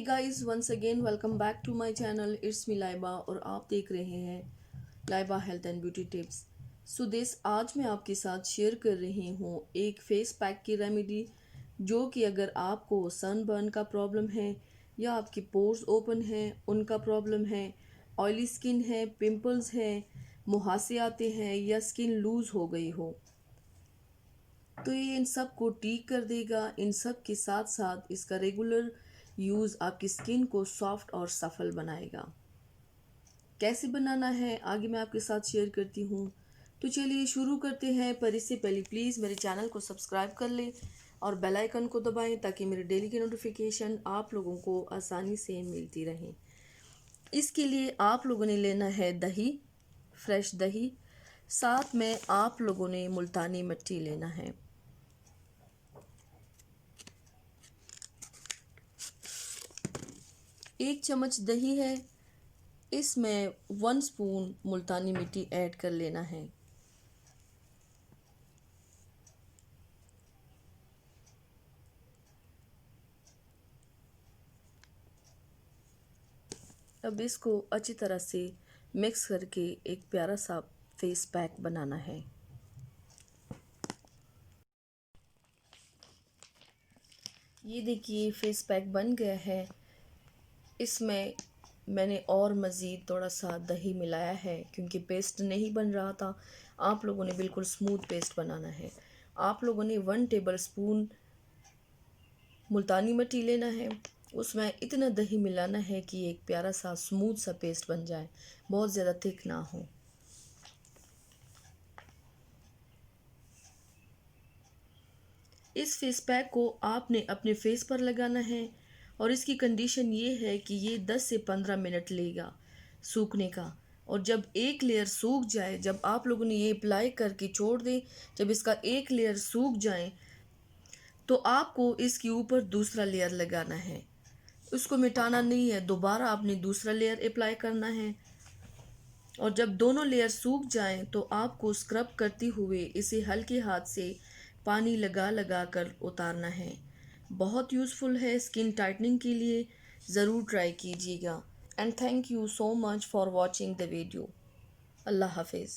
Guys once again welcome back to my channel. It's me Laiba और आप देख रहे हैं Laiba health and beauty tips. So this आज मैं आपके साथ शेयर कर रही हूँ एक फेस पैक की रेमेडी, जो कि अगर आपको सनबर्न का प्रॉब्लम है या आपके पोर्स ओपन हैं उनका प्रॉब्लम है, ऑयली स्किन है, पिंपल्स हैं, मुहासे आते हैं या स्किन लूज़ हो गई हो, तो ये इन सब को ठीक कर देगा। इन सब के साथ साथ इसका रेगुलर यूज़ आपकी स्किन को सॉफ्ट और सफल बनाएगा। कैसे बनाना है आगे मैं आपके साथ शेयर करती हूँ, तो चलिए शुरू करते हैं। पर इससे पहले प्लीज़ मेरे चैनल को सब्सक्राइब कर लें और बेल आइकन को दबाएं ताकि मेरे डेली की नोटिफिकेशन आप लोगों को आसानी से मिलती रहें। इसके लिए आप लोगों ने लेना है दही, फ्रेश दही, साथ में आप लोगों ने मुल्तानी मिट्टी लेना है। एक चम्मच दही है, इसमें 1 स्पून मुल्तानी मिट्टी ऐड कर लेना है। अब इसको अच्छी तरह से मिक्स करके एक प्यारा सा फेस पैक बनाना है। ये देखिए फेस पैक बन गया है। इसमें मैंने और मज़ीद थोड़ा सा दही मिलाया है क्योंकि पेस्ट नहीं बन रहा था। आप लोगों ने बिल्कुल स्मूथ पेस्ट बनाना है। आप लोगों ने 1 टेबल स्पून मुल्तानी मिट्टी लेना है, उसमें इतना दही मिलाना है कि एक प्यारा सा स्मूथ सा पेस्ट बन जाए, बहुत ज़्यादा थिक ना हो। इस फेस पैक को आपने अपने फेस पर लगाना है और इसकी कंडीशन ये है कि ये 10 से 15 मिनट लेगा सूखने का। और जब एक लेयर सूख जाए, जब आप लोगों ने ये अप्लाई करके छोड़ दें, जब इसका एक लेयर सूख जाए तो आपको इसके ऊपर दूसरा लेयर लगाना है। उसको मिटाना नहीं है, दोबारा आपने दूसरा लेयर अप्लाई करना है। और जब दोनों लेयर सूख जाएं तो आपको स्क्रब करते हुए इसे हल्के हाथ से पानी लगा लगा कर उतारना है। बहुत यूज़फुल है स्किन टाइटनिंग के लिए, ज़रूर ट्राई कीजिएगा। And thank you so much for watching the video. Allah हाफिज़।